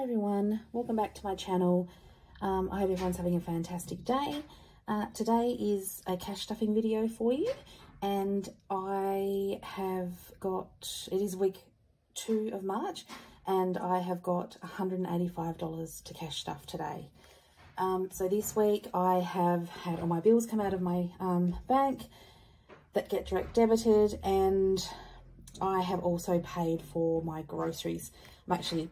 everyone, welcome back to my channel. I hope everyone's having a fantastic day. Today is a cash stuffing video for you, and I have got, it is week 2 of March, and I have got $185 to cash stuff today. So this week I have had all my bills come out of my bank that get direct debited, and I have also paid for my groceries. I'm actually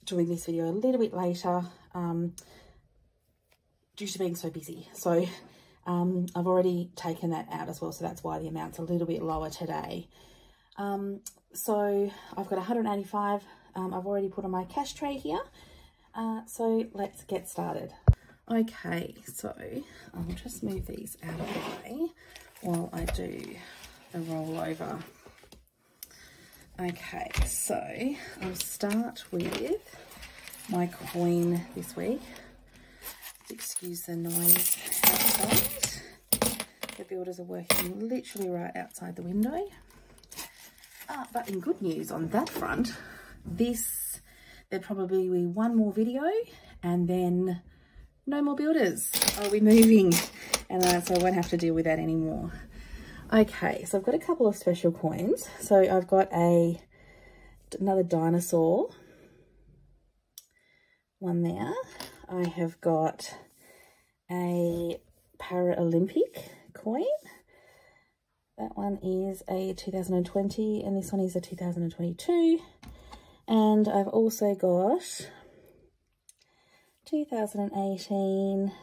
doing this video a little bit later due to being so busy. So I've already taken that out as well, so that's why the amount's a little bit lower today. So I've got 185. I've already put on my cash tray here. So let's get started. Okay, so I'll just move these out of the way while I do the rollover. Okay, so I'll start with my coin this week. Excuse the noise outside. The builders are working literally right outside the window. But in good news on that front, there'll probably be one more video and then no more builders. I'll be moving, and so I won't have to deal with that anymore. Okay, so I've got a couple of special coins. So I've got another dinosaur one there. I have got a Paralympic coin. That one is a 2020 and this one is a 2022. And I've also got 2018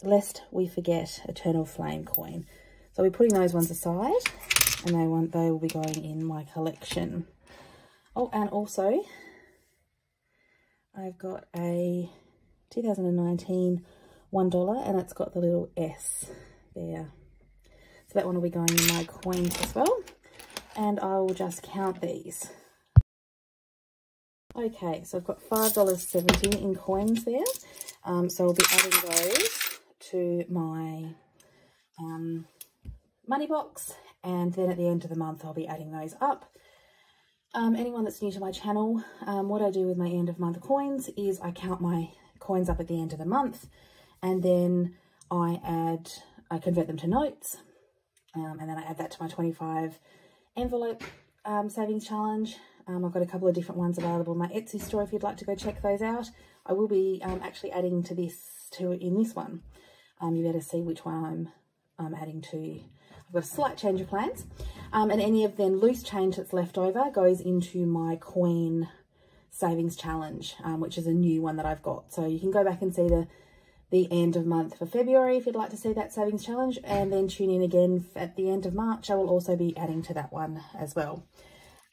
Lest We Forget Eternal Flame coin. So we're putting those ones aside, and they will be going in my collection. Oh, and also I've got a 2019 $1, and it's got the little S there. So that one will be going in my coins as well. And I will just count these. Okay, so I've got $5.70 in coins there. So I'll be adding those to my money box, and then at the end of the month I'll be adding those up. Anyone that's new to my channel, what I do with my end of month coins is I count my coins up at the end of the month, and then I convert them to notes, and then I add that to my 25 envelope savings challenge. I've got a couple of different ones available in my Etsy store if you'd like to go check those out. I will be actually adding to this in this one. You better see which one I'm adding to. I've got a slight change of plans, and any of the loose change that's left over goes into my coin savings challenge, which is a new one that I've got. So you can go back and see the end of month for February if you'd like to see that savings challenge, and then tune in again at the end of March. I will also be adding to that one as well.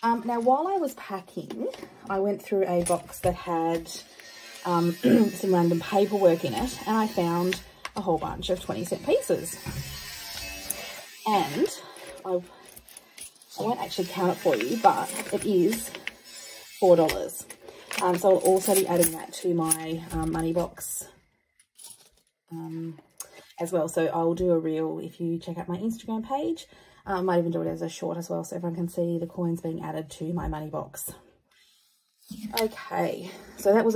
Now, while I was packing, I went through a box that had some random paperwork in it, and I found a whole bunch of 20-cent pieces. And I won't actually count it for you, but it is $4. So I'll also be adding that to my money box as well. So I'll do a reel if you check out my Instagram page. I might even do it as a short as well, so everyone can see the coins being added to my money box. Okay, so that was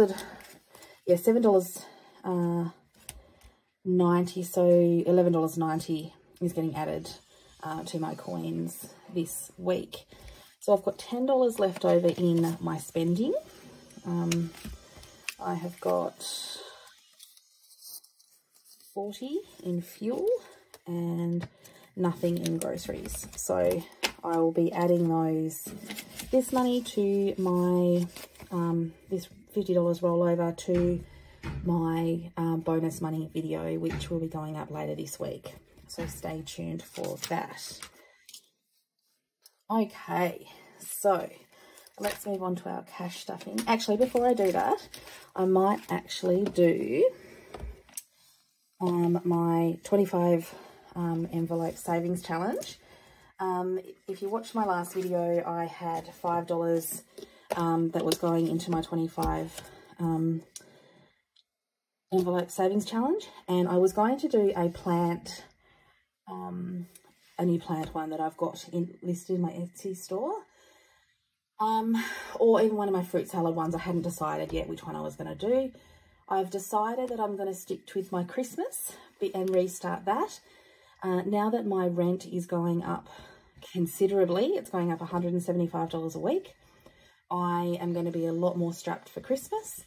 $7.90, so $11.90 is getting added to my coins this week. So I've got $10 left over in my spending. I have got $40 in fuel and nothing in groceries. So I will be adding this money to my this $50 rollover to my bonus money video, which will be going up later this week. So stay tuned for that. Okay, so let's move on to our cash stuffing. Actually, before I do that, I might actually do my 25 envelope savings challenge. If you watched my last video, I had $5 that was going into my 25 envelope savings challenge, and I was going to do a new plant one that I've got listed in my Etsy store, or even one of my fruit salad ones. I hadn't decided yet which one I was going to do. I've decided that I'm going to stick with my Christmas and restart that. Now that my rent is going up considerably, it's going up $175 a week, I am going to be a lot more strapped for Christmas.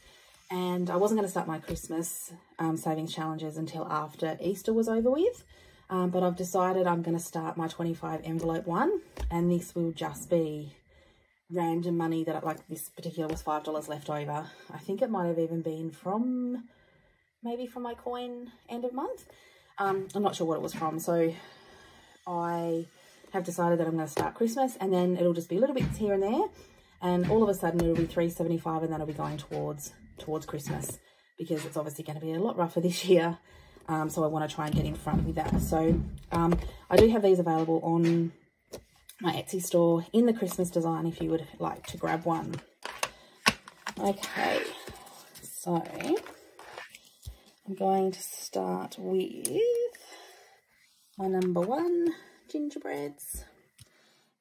And I wasn't going to start my Christmas savings challenges until after Easter was over with. But I've decided I'm going to start my 25 envelope one. And this will just be random money that, like, this particular was $5 left over. I think it might have even been from, maybe from my coin end of month. I'm not sure what it was from. So I have decided that I'm going to start Christmas, and then it'll just be little bits here and there. And all of a sudden it'll be $3.75, and that'll be going towards Christmas, because it's obviously going to be a lot rougher this year. So I want to try and get in front with that. So I do have these available on my Etsy store in the Christmas design if you would like to grab one. Okay, so I'm going to start with my number one gingerbreads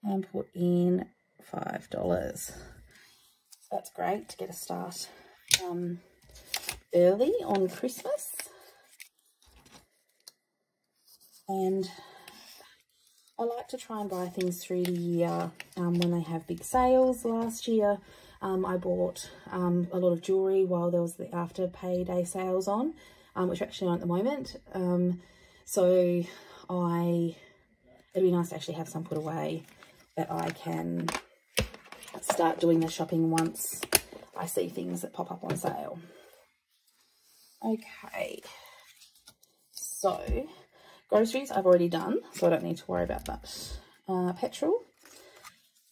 and put in $5. So that's great to get a start early on Christmas. And I like to try and buy things through the year when they have big sales. Last year I bought a lot of jewellery while there was the after payday sales on, which actually aren't at the moment. So it'd be nice to actually have some put away that I can start doing the shopping once I see things that pop up on sale. Okay, so groceries I've already done, so I don't need to worry about that. Petrol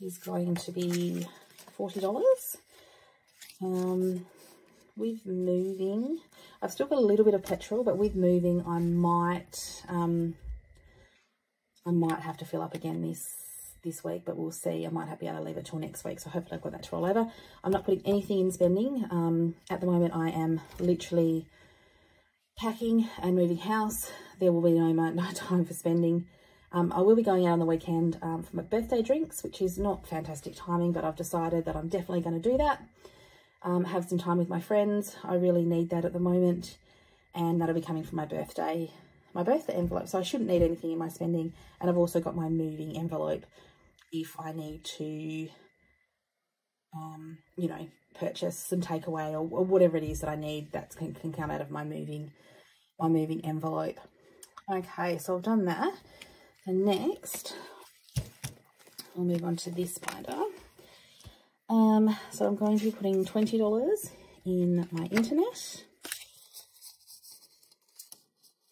is going to be $40. With moving, I've still got a little bit of petrol, but with moving I might have to fill up again this week, but we'll see. I might be able to leave it till next week, so hopefully I've got that to roll over. I'm not putting anything in spending. At the moment I am literally packing and moving house. There will be no time for spending. I will be going out on the weekend for my birthday drinks, which is not fantastic timing, but I've decided that I'm definitely going to do that. Have some time with my friends. I really need that at the moment, and that'll be coming from my birthday envelope. So I shouldn't need anything in my spending, and I've also got my moving envelope if I need to, you know, purchase some takeaway or whatever it is that I need. That can come out of my moving envelope. Okay, so I've done that. And next, I'll move on to this binder. So I'm going to be putting $20 in my internet.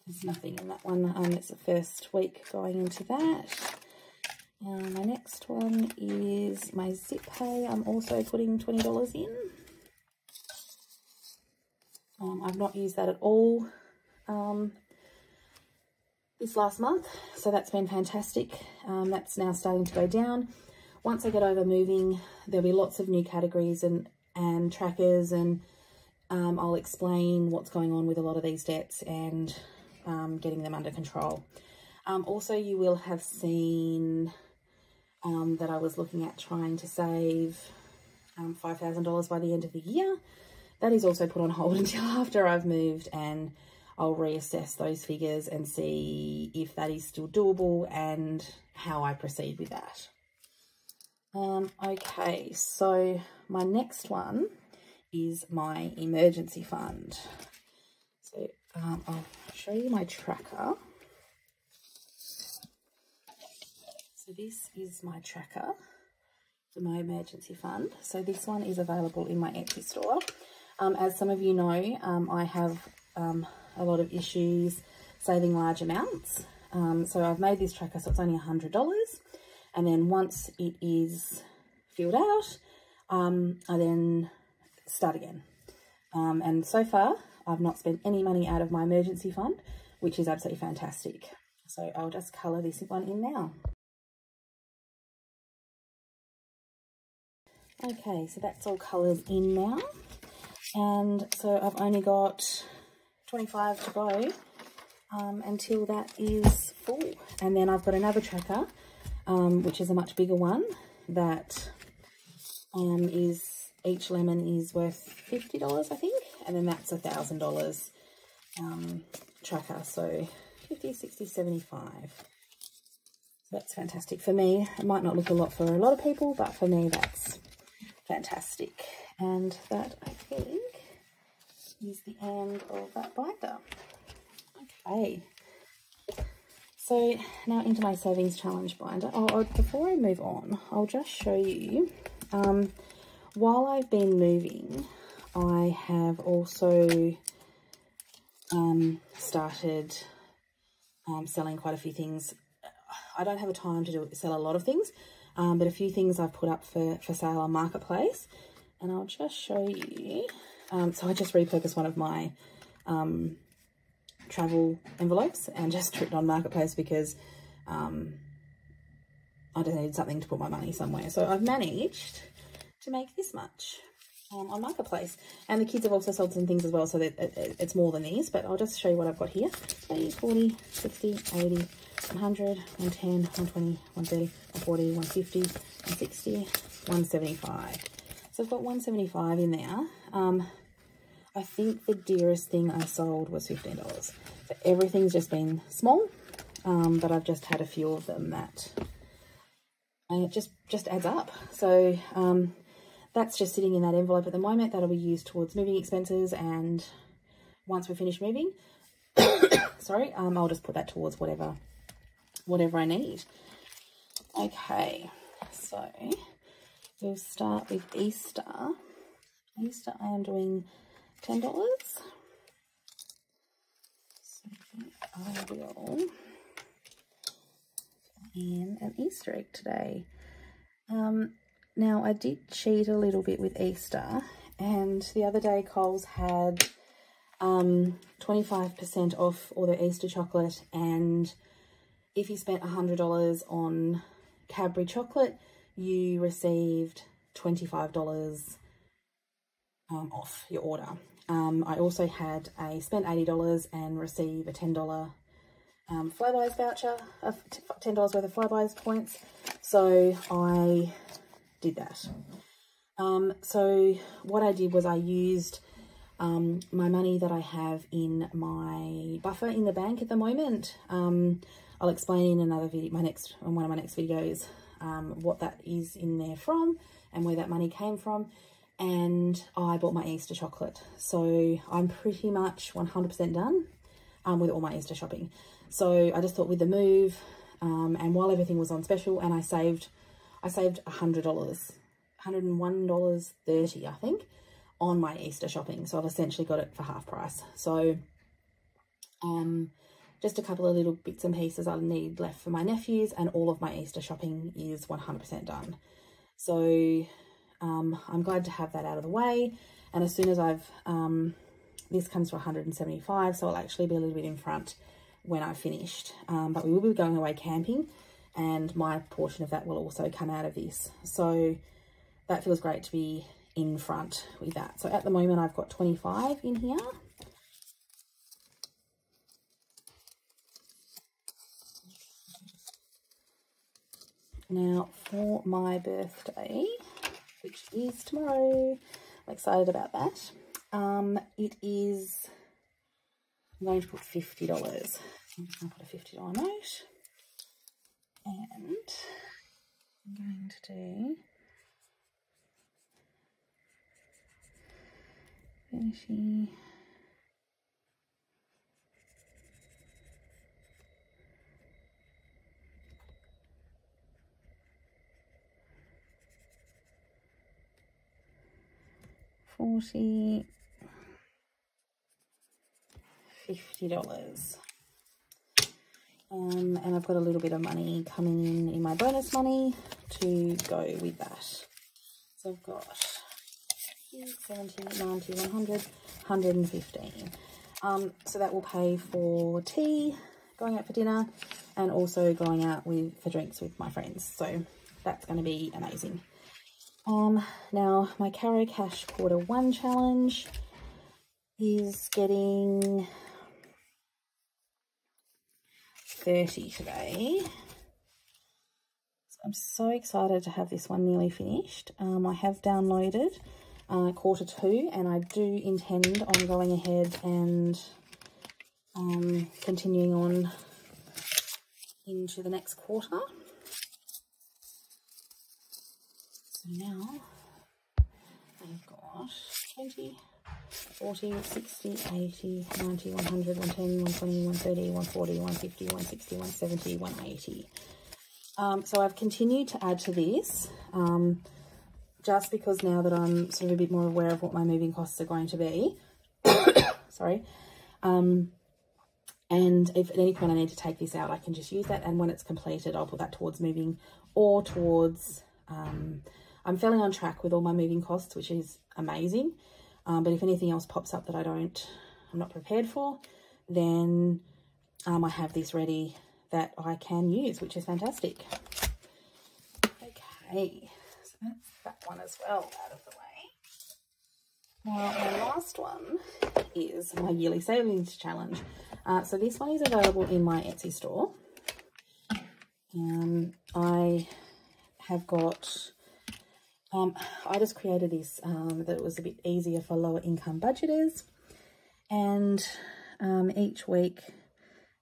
There's nothing in that one. It's the first week going into that. My next one is my Zip Pay. I'm also putting $20 in. I've not used that at all this last month, so that's been fantastic. That's now starting to go down. Once I get over moving, there'll be lots of new categories and trackers, and I'll explain what's going on with a lot of these debts and getting them under control. Also, you will have seen that I was looking at trying to save $5,000 by the end of the year. That is also put on hold until after I've moved, and I'll reassess those figures and see if that is still doable and how I proceed with that. Okay, so my next one is my emergency fund. So I'll show you my tracker. So this is my tracker for my emergency fund. So this one is available in my Etsy store. As some of you know, I have a lot of issues saving large amounts. So I've made this tracker so it's only $100. And then once it is filled out, I then start again. And so far, I've not spent any money out of my emergency fund, which is absolutely fantastic. So I'll just colour this one in now. Okay, so that's all coloured in now. And so I've only got 25 to go until that is full. And then I've got another tracker, which is a much bigger one, that is each lemon is worth $50, I think, and then that's $1,000 tracker, so 50, 60, 75. So that's fantastic for me. It might not look a lot for a lot of people, but for me that's fantastic. And that, I think, is the end of that binder. Okay, so now into my savings challenge binder. Before I move on, I'll just show you, while I've been moving, I have also started selling quite a few things. I don't have a time to sell a lot of things, but a few things I've put up for sale on Marketplace, and I'll just show you. So I just repurposed one of my travel envelopes and just put it on Marketplace because I just needed something to put my money somewhere. So I've managed to make this much on Marketplace, and the kids have also sold some things as well, so that it's more than these, but I'll just show you what I've got here. 30, 40, 60, 80, 100, 110, 120, 130, 140, 150, 160, 175. So I've got 175 in there. I think the dearest thing I sold was $15. So everything's just been small, but I've just had a few of them that, and it just adds up. So that's just sitting in that envelope at the moment. That'll be used towards moving expenses, and once we finish moving, sorry, I'll just put that towards whatever I need. Okay, so we'll start with Easter. Easter, I am doing $10. So I will in an Easter egg today. Now I did cheat a little bit with Easter, and the other day Coles had 25% off all their Easter chocolate, and if you spent $100 on Cadbury chocolate, you received $25 off your order. I also had spent $80 and receive a $10 Flybuys voucher, of $10 worth of Flybuys points. So I did that. So what I did was I used my money that I have in my buffer in the bank at the moment. I'll explain in another video, one of my next videos, what that is in there from and where that money came from. And I bought my Easter chocolate, so I'm pretty much 100% done with all my Easter shopping. So I just thought with the move, and while everything was on special, and I saved $100, $101.30 I think, on my Easter shopping. So I've essentially got it for half price. So just a couple of little bits and pieces I need left for my nephews, and all of my Easter shopping is 100% done. So I'm glad to have that out of the way, and as soon as I've this comes to 175, so I'll actually be a little bit in front when I've finished, but we will be going away camping, and my portion of that will also come out of this, so that feels great to be in front with that. So at the moment I've got 25 in here. Now for my birthday, which is tomorrow, I'm excited about that. It is, I'm going to put $50. So I'm just going to put a $50 note, and I'm going to do finishing. $40, $50. And I've got a little bit of money coming in my bonus money to go with that. So I've got 70, 90, 100, 115. So that will pay for tea, going out for dinner, and also going out for drinks with my friends. So that's going to be amazing. Now my Caro Cash Q1 challenge is getting 30 today. So I'm so excited to have this one nearly finished. I have downloaded quarter 2, and I do intend on going ahead and continuing on into the next quarter. So now I've got 20, 40, 60, 80, 90, 100, 110, 120, 130, 140, 150, 160, 170, 180. So I've continued to add to this, just because now that I'm sort of a bit more aware of what my moving costs are going to be. Sorry. And if at any point I need to take this out, I can just use that. And when it's completed, I'll put that towards moving or towards, I'm fairly on track with all my moving costs, which is amazing. But if anything else pops up that I'm not prepared for, then I have this ready that I can use, which is fantastic. Okay, so that's that one as well out of the way. Now, my last one is my yearly savings challenge. So this one is available in my Etsy store. I have got, I just created this that was a bit easier for lower income budgeters. And each week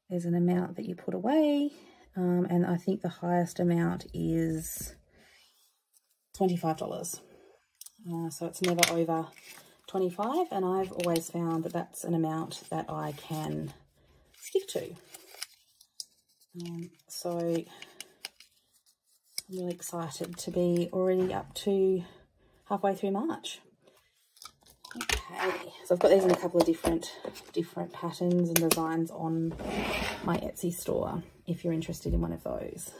there's an amount that you put away. And I think the highest amount is $25. So it's never over 25, and I've always found that that's an amount that I can stick to. So I'm really excited to be already up to halfway through March. Okay, so I've got these in a couple of different patterns and designs on my Etsy store if you're interested in one of those.